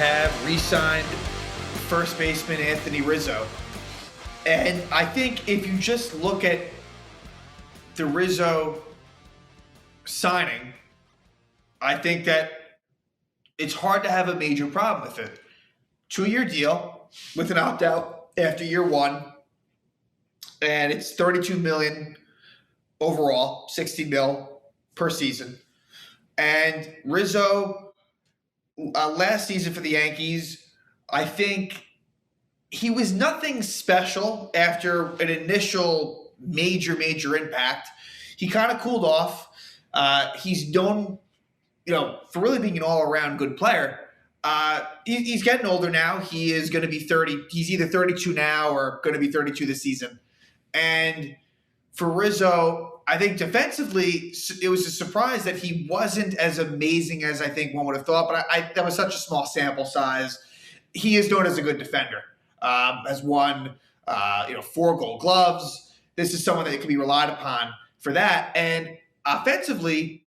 have re-signed first baseman Anthony Rizzo. And I think if you just look at the Rizzo signing, I think that it's hard to have a major problem with it. 2-year deal with an opt-out after year one, and it's $32 million overall, $60 million per season. And Rizzo, last season for the Yankees, I think he was nothing special after an initial major impact. He kind of cooled off. He's known, for really being an all-around good player. He's getting older now. He is going to be 30. He's either 32 now or going to be 32 this season. And for Rizzo, I think defensively, it was a surprise that he wasn't as amazing as I think one would have thought. But that was such a small sample size. He is known as a good defender. Has won, 4 Gold Gloves. This is someone that can be relied upon for that. And offensively,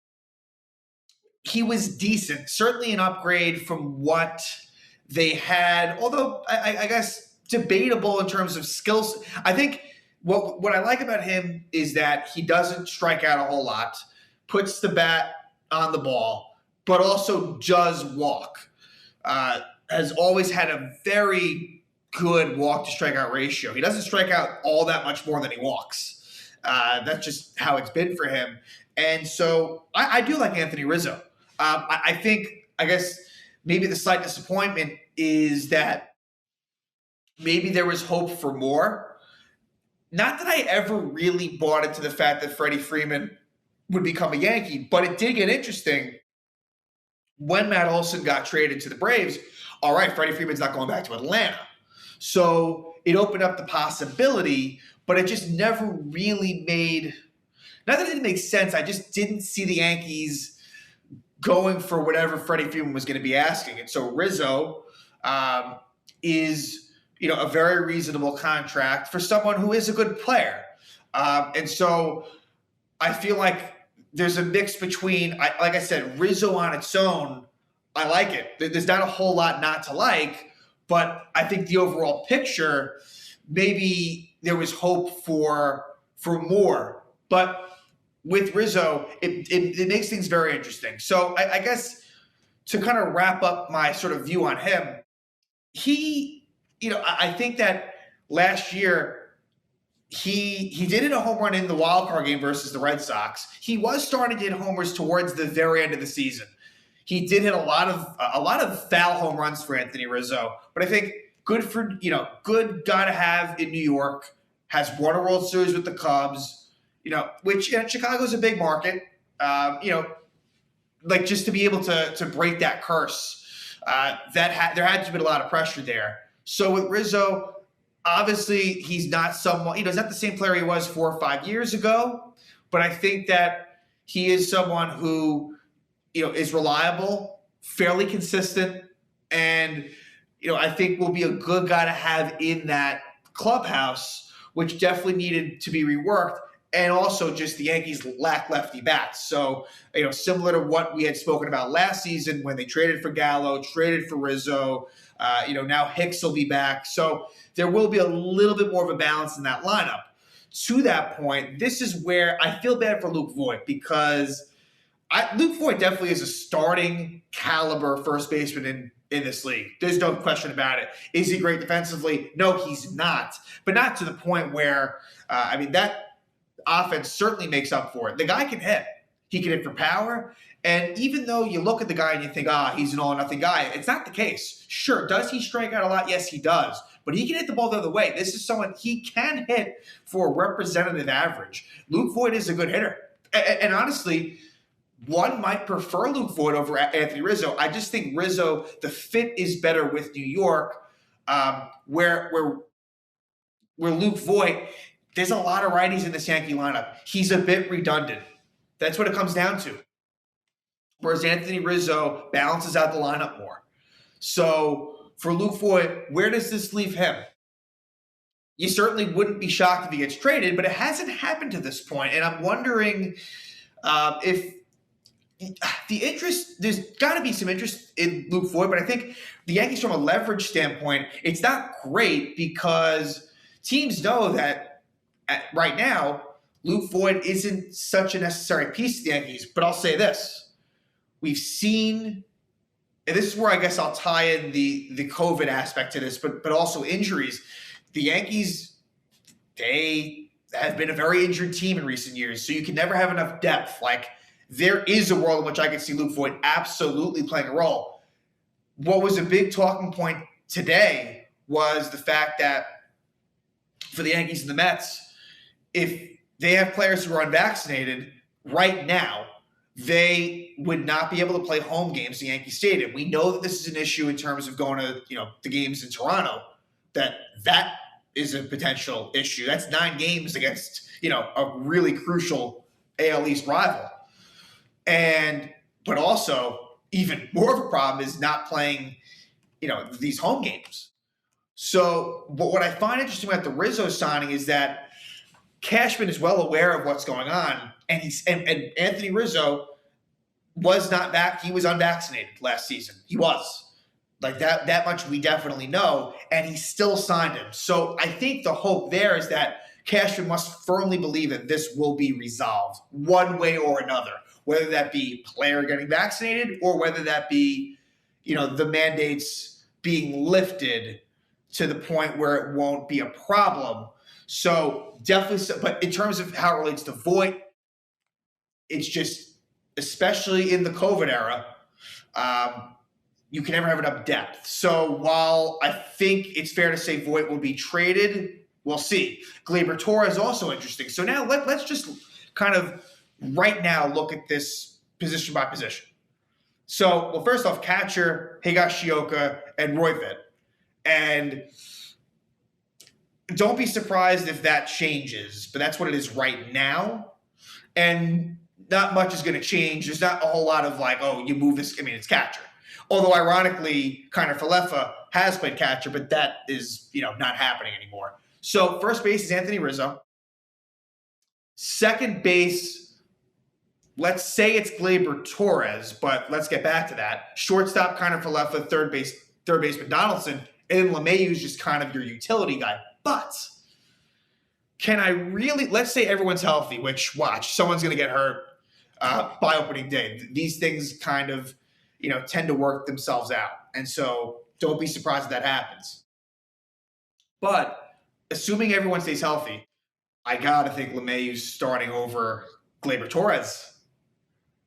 he was decent. Certainly an upgrade from what they had. Although I guess debatable in terms of skills. I think what I like about him is that he doesn't strike out a whole lot, puts the bat on the ball, but also does walk. Has always had a very good walk to strikeout ratio. He doesn't strike out all that much more than he walks. That's just how it's been for him. And so I do like Anthony Rizzo. I guess maybe the slight disappointment is that maybe there was hope for more. Not that I ever really bought into the fact that Freddie Freeman would become a Yankee, but it did get interesting when Matt Olson got traded to the Braves. All right, Freddie Freeman's not going back to Atlanta. So it opened up the possibility, but it just never really made – not that it didn't make sense. I just didn't see the Yankees going for whatever Freddie Freeman was going to be asking. And so Rizzo is – a very reasonable contract for someone who is a good player. And so I feel like there's a mix between, like I said, Rizzo on its own, I like it. There's not a whole lot not to like, but I think the overall picture, maybe there was hope for more. But with Rizzo, it makes things very interesting. So I guess to kind of wrap up my sort of view on him, I think that last year he did hit a home run in the wild card game versus the Red Sox. He was starting to hit homers towards the very end of the season. He did hit a lot of foul home runs for Anthony Rizzo, but I think good good guy to have in New York. Has won a World Series with the Cubs, which Chicago's a big market. Just to be able to break that curse, there had to be a lot of pressure there. So with Rizzo, obviously he's not he's not the same player he was 4 or 5 years ago, but I think that he is someone who, is reliable, fairly consistent, and, I think will be a good guy to have in that clubhouse, which definitely needed to be reworked. And also just the Yankees lack lefty bats. So, similar to what we had spoken about last season when they traded for Gallo, traded for Rizzo, now Hicks will be back. So there will be a little bit more of a balance in that lineup. To that point, this is where I feel bad for Luke Voit because Luke Voit definitely is a starting caliber first baseman in this league. There's no question about it. Is he great defensively? No, he's not. But not to the point where, that offense certainly makes up for it. The guy can hit. He can hit for power. And even though you look at the guy and you think, he's an all-or-nothing guy, it's not the case. Sure, does he strike out a lot? Yes, he does. But he can hit the ball the other way. This is someone he can hit for a representative average. Luke Voit is a good hitter. And honestly, one might prefer Luke Voit over Anthony Rizzo. I just think Rizzo, the fit is better with New York, where Luke Voit, there's a lot of righties in this Yankee lineup. He's a bit redundant. That's what it comes down to. Whereas Anthony Rizzo balances out the lineup more. So for Luke Voit, where does this leave him? You certainly wouldn't be shocked if he gets traded, but it hasn't happened to this point. And I'm wondering if the interest, there's got to be some interest in Luke Voit, but I think the Yankees, from a leverage standpoint, it's not great because teams know that right now, Luke Voit isn't such a necessary piece to the Yankees. But I'll say this: we've seen, and this is where I guess I'll tie in the COVID aspect to this, but also injuries. The Yankees, they have been a very injured team in recent years, so you can never have enough depth. Like, there is a world in which I could see Luke Voit absolutely playing a role. What was a big talking point today was the fact that for the Yankees and the Mets, if they have players who are unvaccinated right now, they would not be able to play home games in Yankee Stadium. We know that this is an issue in terms of going to, the games in Toronto, that is a potential issue. That's 9 games against, a really crucial AL East rival. But also, even more of a problem is not playing, these home games. So, but what I find interesting about the Rizzo signing is that Cashman is well aware of what's going on, and Anthony Rizzo was not back. He was unvaccinated last season. He was. Like that much we definitely know, and he still signed him. So I think the hope there is that Cashman must firmly believe that this will be resolved one way or another, whether that be player getting vaccinated or whether that be, the mandates being lifted to the point where it won't be a problem. So definitely, but in terms of how it relates to Voit, it's just, especially in the COVID era, you can never have enough depth. So while I think it's fair to say Voit will be traded, we'll see. Gleyber Torres is also interesting. So now let's just kind of right now look at this position by position. So, well, first off, catcher, Higashioka and Voit. And don't be surprised if that changes, but that's what it is right now. And not much is going to change. There's not a whole lot of like, oh, you move this. I mean, it's catcher. Although, ironically, Kiner Falefa has played catcher, but that is, not happening anymore. So, first base is Anthony Rizzo. Second base, let's say it's Gleyber Torres, but let's get back to that. Shortstop, Kiner Falefa. Third baseman Donaldson. And LeMahieu is just kind of your utility guy. But can I really, let's say everyone's healthy, which, watch, someone's going to get hurt by opening day. These things kind of, tend to work themselves out. And so don't be surprised if that happens. But assuming everyone stays healthy, I got to think LeMahieu's starting over Gleyber Torres.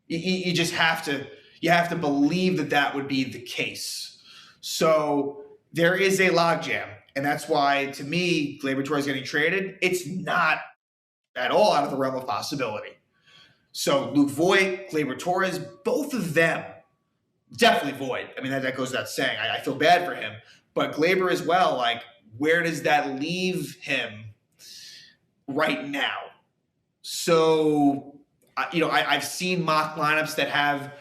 You just have to believe that would be the case. So there is a logjam. And that's why, to me, Gleyber Torres getting traded, it's not at all out of the realm of possibility. So Luke Voit, Gleyber Torres, both of them, definitely Voit. I mean, that goes without saying. I feel bad for him. But Gleyber as well, like, where does that leave him right now? So, I've seen mock lineups that have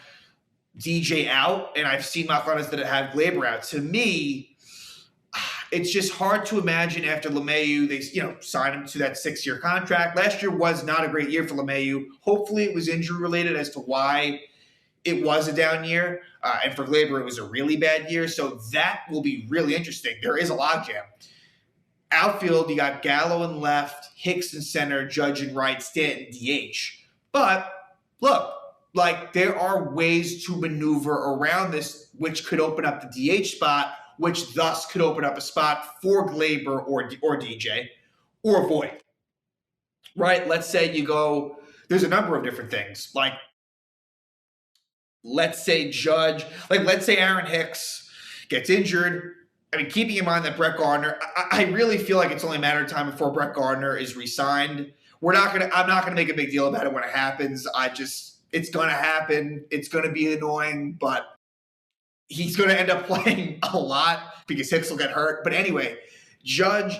DJ out, and I've seen mock lineups that have Gleyber out. To me, it's just hard to imagine after LeMahieu, they signed him to that 6-year contract. Last year was not a great year for LeMahieu. Hopefully it was injury related as to why it was a down year. And for Gleyber, it was a really bad year. So that will be really interesting. There is a logjam. Outfield, you got Gallo in left, Hicks in center, Judge in right, Stanton DH. But look, like, there are ways to maneuver around this, which could open up the DH spot, which thus could open up a spot for Gleyber or DJ or Voit, right? Let's say you go, there's a number of different things. Like, let's say let's say Aaron Hicks gets injured. I mean, keeping in mind that Brett Gardner, I really feel like it's only a matter of time before Brett Gardner is re-signed. I'm not gonna make a big deal about it when it happens. It's gonna happen. It's gonna be annoying, but he's going to end up playing a lot because Hicks will get hurt. But anyway, Judge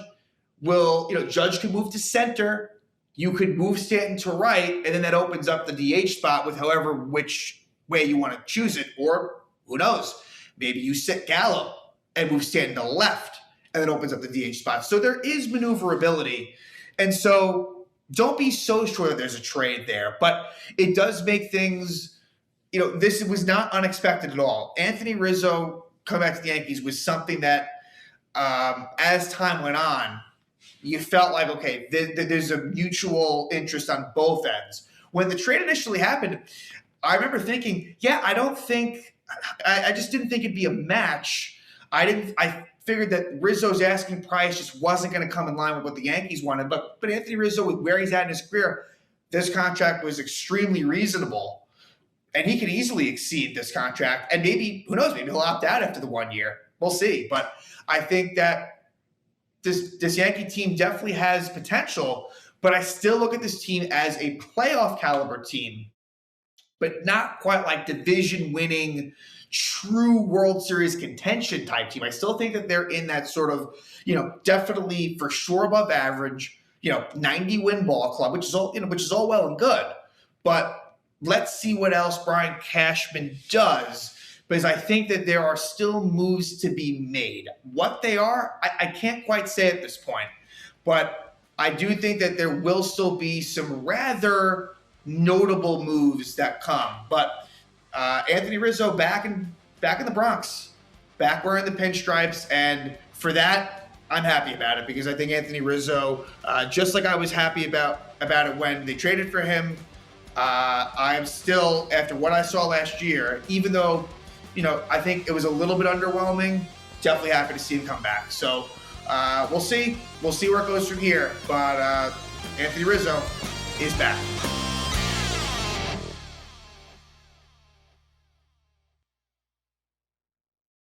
could move to center. You could move Stanton to right, and then that opens up the DH spot with which way you want to choose it. Or who knows? Maybe you set Gallo and move Stanton to left, and then opens up the DH spot. So there is maneuverability. And so don't be so sure that there's a trade there. But it does make things this was not unexpected at all. Anthony Rizzo coming back to the Yankees was something that, as time went on, you felt like, okay, there's a mutual interest on both ends. When the trade initially happened, I remember thinking, I just didn't think it'd be a match. I figured that Rizzo's asking price just wasn't going to come in line with what the Yankees wanted. But Anthony Rizzo, with where he's at in his career, this contract was extremely reasonable. And he could easily exceed this contract. And maybe, who knows, maybe he'll opt out after the 1 year. We'll see. But I think that this Yankee team definitely has potential. But I still look at this team as a playoff caliber team, but not quite like division winning, true World Series contention type team. I still think that they're in that sort of, definitely for sure above average, 90 win ball club, which is all well and good. But let's see what else Brian Cashman does, because I think that there are still moves to be made. What they are, I can't quite say at this point, but I do think that there will still be some rather notable moves that come. But Anthony Rizzo back in the Bronx, back wearing the pinstripes, and for that, I'm happy about it, because I think Anthony Rizzo, just like I was happy about it when they traded for him, I am still, after what I saw last year, even though, I think it was a little bit underwhelming, definitely happy to see him come back. So we'll see where it goes from here. But Anthony Rizzo is back.